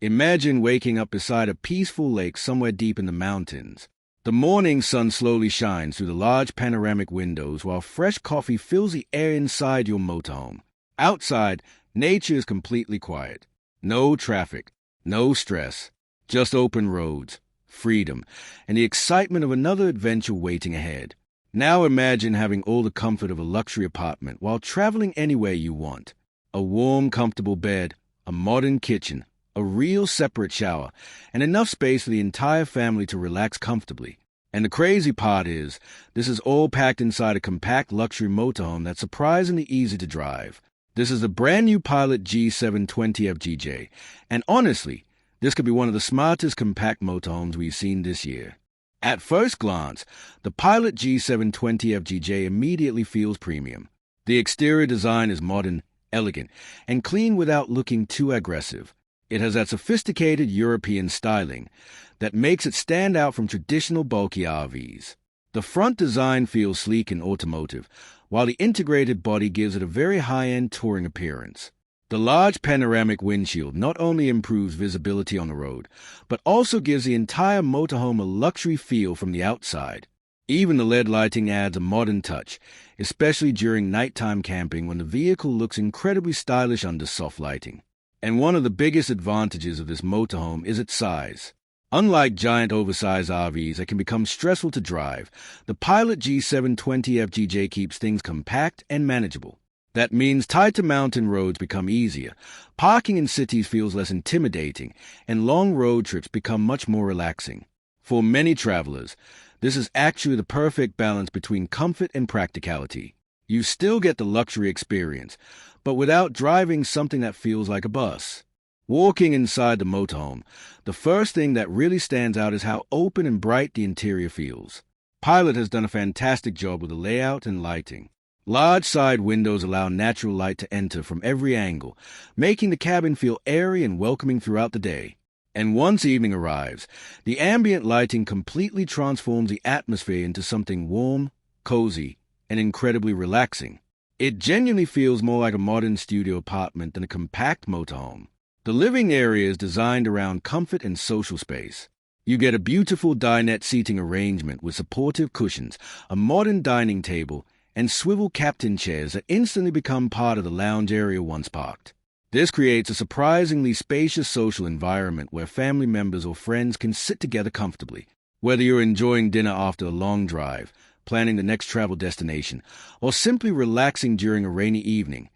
Imagine waking up beside a peaceful lake somewhere deep in the mountains. The morning sun slowly shines through the large panoramic windows while fresh coffee fills the air inside your motorhome. Outside, nature is completely quiet. No traffic, no stress, just open roads, freedom, and the excitement of another adventure waiting ahead. Now imagine having all the comfort of a luxury apartment while traveling anywhere you want. A warm, comfortable bed, a modern kitchen, a real separate shower, and enough space for the entire family to relax comfortably. And the crazy part is, this is all packed inside a compact luxury motorhome that's surprisingly easy to drive. This is the brand new Pilote G720 FGJ, and honestly, this could be one of the smartest compact motorhomes we've seen this year. At first glance, the Pilote G720 FGJ immediately feels premium. The exterior design is modern, elegant, and clean without looking too aggressive. It has that sophisticated European styling that makes it stand out from traditional bulky RVs. The front design feels sleek and automotive, while the integrated body gives it a very high-end touring appearance. The large panoramic windshield not only improves visibility on the road, but also gives the entire motorhome a luxury feel from the outside. Even the LED lighting adds a modern touch, especially during nighttime camping when the vehicle looks incredibly stylish under soft lighting. And one of the biggest advantages of this motorhome is its size. Unlike giant oversized RVs that can become stressful to drive, the Pilote G720 FGJ keeps things compact and manageable. That means tighter mountain roads become easier, parking in cities feels less intimidating, and long road trips become much more relaxing. For many travelers, this is actually the perfect balance between comfort and practicality. You still get the luxury experience, but without driving something that feels like a bus. Walking inside the motorhome, the first thing that really stands out is how open and bright the interior feels. Pilote has done a fantastic job with the layout and lighting. Large side windows allow natural light to enter from every angle, making the cabin feel airy and welcoming throughout the day. And once evening arrives, the ambient lighting completely transforms the atmosphere into something warm, cozy, and incredibly relaxing. It genuinely feels more like a modern studio apartment than a compact motorhome. The living area is designed around comfort and social space. You get a beautiful dinette seating arrangement with supportive cushions, a modern dining table, and swivel captain chairs that instantly become part of the lounge area once parked. This creates a surprisingly spacious social environment where family members or friends can sit together comfortably. Whether you're enjoying dinner after a long drive, planning the next travel destination, or simply relaxing during a rainy evening,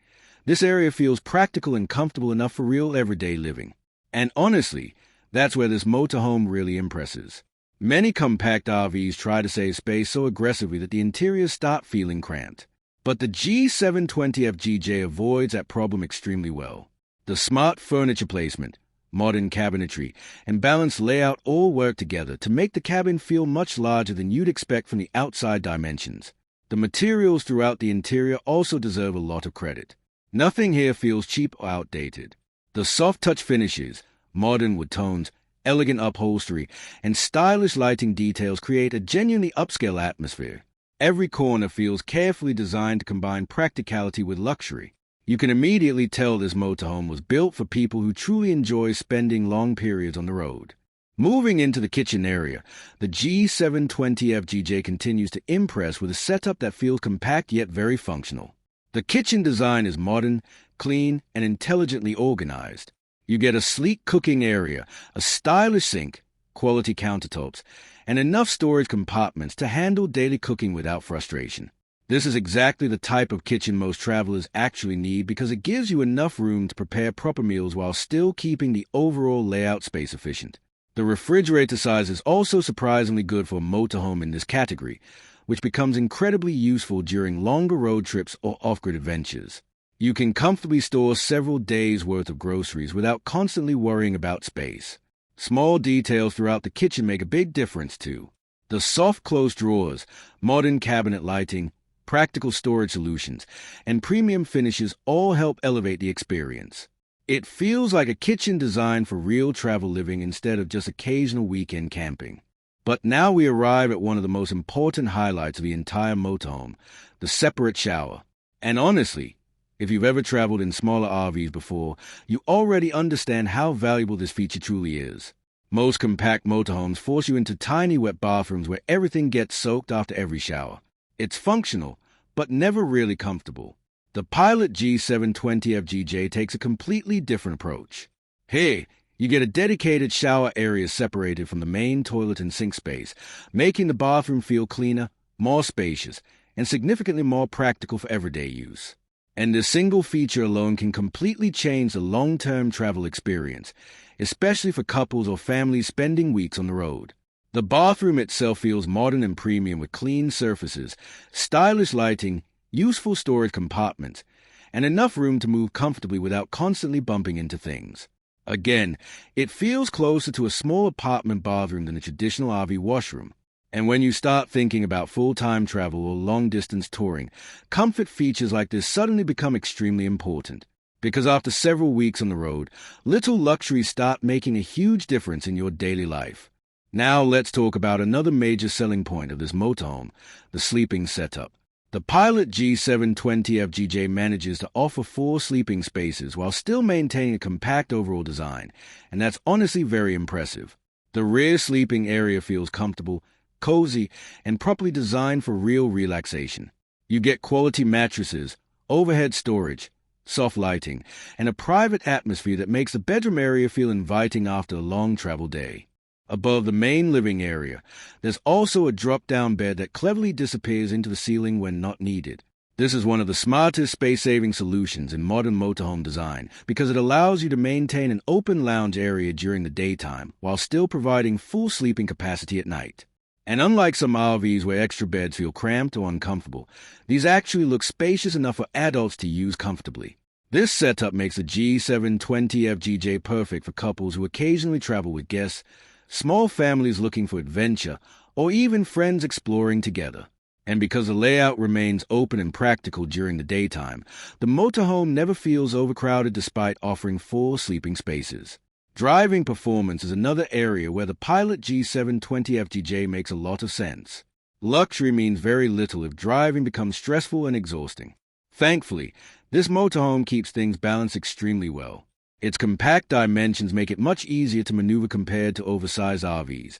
this area feels practical and comfortable enough for real everyday living. And honestly, that's where this motorhome really impresses. Many compact RVs try to save space so aggressively that the interiors start feeling cramped. But the G720 FGJ avoids that problem extremely well. The smart furniture placement, modern cabinetry, and balanced layout all work together to make the cabin feel much larger than you'd expect from the outside dimensions. The materials throughout the interior also deserve a lot of credit. Nothing here feels cheap or outdated. The soft-touch finishes, modern wood tones, elegant upholstery, and stylish lighting details create a genuinely upscale atmosphere. Every corner feels carefully designed to combine practicality with luxury. You can immediately tell this motorhome was built for people who truly enjoy spending long periods on the road. Moving into the kitchen area, the G720 FGJ continues to impress with a setup that feels compact yet very functional. The kitchen design is modern, clean, and intelligently organized. You get a sleek cooking area, a stylish sink, quality countertops, and enough storage compartments to handle daily cooking without frustration. This is exactly the type of kitchen most travelers actually need because it gives you enough room to prepare proper meals while still keeping the overall layout space efficient. The refrigerator size is also surprisingly good for a motorhome in this category, which becomes incredibly useful during longer road trips or off-grid adventures. You can comfortably store several days' worth of groceries without constantly worrying about space. Small details throughout the kitchen make a big difference too. The soft closed drawers, modern cabinet lighting, practical storage solutions, and premium finishes all help elevate the experience. It feels like a kitchen designed for real travel living instead of just occasional weekend camping. But now we arrive at one of the most important highlights of the entire motorhome, the separate shower. And honestly, If you've ever traveled in smaller RVs before, you already understand how valuable this feature truly is. Most compact motorhomes force you into tiny wet bathrooms where everything gets soaked after every shower. It's functional, but never really comfortable. The Pilote G720 FGJ takes a completely different approach. Here, you get a dedicated shower area separated from the main toilet and sink space, making the bathroom feel cleaner, more spacious, and significantly more practical for everyday use. And this single feature alone can completely change the long-term travel experience, especially for couples or families spending weeks on the road. The bathroom itself feels modern and premium with clean surfaces, stylish lighting, useful storage compartments, and enough room to move comfortably without constantly bumping into things. Again, it feels closer to a small apartment bathroom than a traditional RV washroom. And when you start thinking about full-time travel or long-distance touring, comfort features like this suddenly become extremely important. Because after several weeks on the road, little luxuries start making a huge difference in your daily life. Now let's talk about another major selling point of this motorhome, the sleeping setup. The Pilote G720 FGJ manages to offer 4 sleeping spaces while still maintaining a compact overall design, and that's honestly very impressive. The rear sleeping area feels comfortable, cozy, and properly designed for real relaxation. You get quality mattresses, overhead storage, soft lighting, and a private atmosphere that makes the bedroom area feel inviting after a long travel day. Above the main living area, there's also a drop-down bed that cleverly disappears into the ceiling when not needed. This is one of the smartest space-saving solutions in modern motorhome design because it allows you to maintain an open lounge area during the daytime while still providing full sleeping capacity at night. And unlike some RVs where extra beds feel cramped or uncomfortable, these actually look spacious enough for adults to use comfortably. This setup makes the G720 FGJ perfect for couples who occasionally travel with guests, small families looking for adventure, or even friends exploring together. And because the layout remains open and practical during the daytime, the motorhome never feels overcrowded despite offering 4 sleeping spaces. Driving performance is another area where the Pilote G720 FGJ makes a lot of sense. Luxury means very little if driving becomes stressful and exhausting. Thankfully, this motorhome keeps things balanced extremely well. Its compact dimensions make it much easier to maneuver compared to oversized RVs.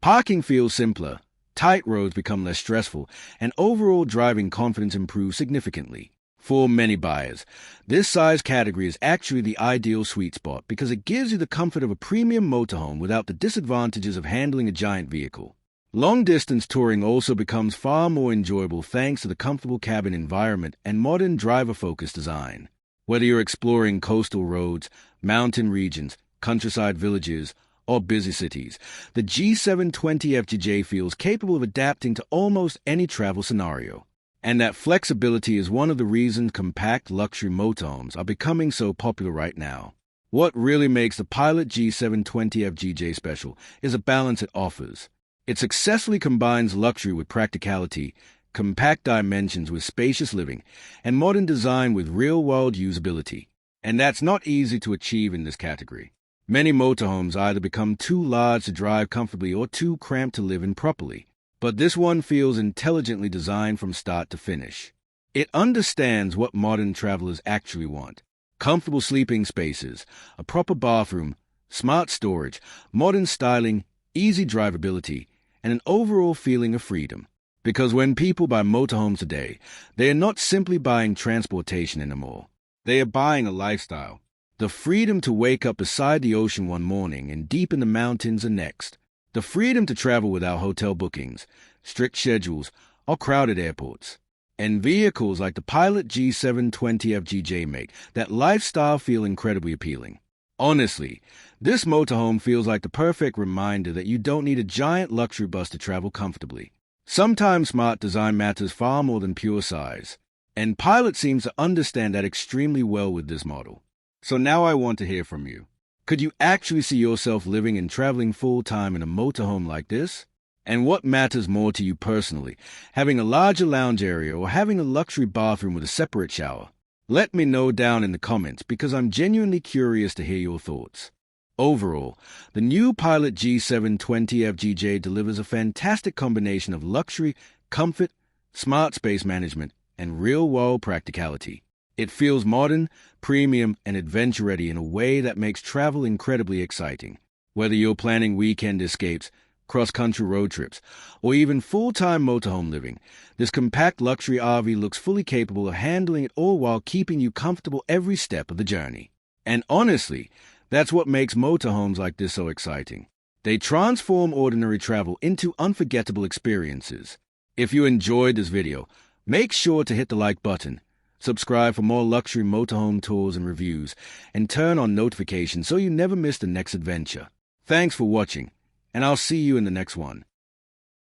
Parking feels simpler, tight roads become less stressful, and overall driving confidence improves significantly. For many buyers, this size category is actually the ideal sweet spot because it gives you the comfort of a premium motorhome without the disadvantages of handling a giant vehicle. Long-distance touring also becomes far more enjoyable thanks to the comfortable cabin environment and modern driver-focused design. Whether you're exploring coastal roads, mountain regions, countryside villages, or busy cities, the G720 FGJ feels capable of adapting to almost any travel scenario. And that flexibility is one of the reasons compact luxury motorhomes are becoming so popular right now. What really makes the Pilote G720 FGJ special is the balance it offers. It successfully combines luxury with practicality, compact dimensions with spacious living, and modern design with real-world usability. And that's not easy to achieve in this category. Many motorhomes either become too large to drive comfortably or too cramped to live in properly. But this one feels intelligently designed from start to finish. It understands what modern travelers actually want: comfortable sleeping spaces, a proper bathroom, smart storage, modern styling, easy drivability, and an overall feeling of freedom. Because when people buy motorhomes today, they are not simply buying transportation anymore. They are buying a lifestyle. The freedom to wake up beside the ocean one morning and deep in the mountains the next. The freedom to travel without hotel bookings, strict schedules, or crowded airports. And vehicles like the Pilote G720 FGJ make that lifestyle feel incredibly appealing. Honestly, this motorhome feels like the perfect reminder that you don't need a giant luxury bus to travel comfortably. Sometimes smart design matters far more than pure size. And Pilote seems to understand that extremely well with this model. So now I want to hear from you. Could you actually see yourself living and traveling full-time in a motorhome like this? And what matters more to you personally, having a larger lounge area or having a luxury bathroom with a separate shower? Let me know down in the comments because I'm genuinely curious to hear your thoughts. Overall, the new Pilote G720 FGJ delivers a fantastic combination of luxury, comfort, smart space management, and real-world practicality. It feels modern, premium, and adventure-ready in a way that makes travel incredibly exciting. Whether you're planning weekend escapes, cross-country road trips, or even full-time motorhome living, this compact luxury RV looks fully capable of handling it all while keeping you comfortable every step of the journey. And honestly, that's what makes motorhomes like this so exciting. They transform ordinary travel into unforgettable experiences. If you enjoyed this video, make sure to hit the like button, subscribe for more luxury motorhome tours and reviews, and turn on notifications so you never miss the next adventure. Thanks for watching, and I'll see you in the next one.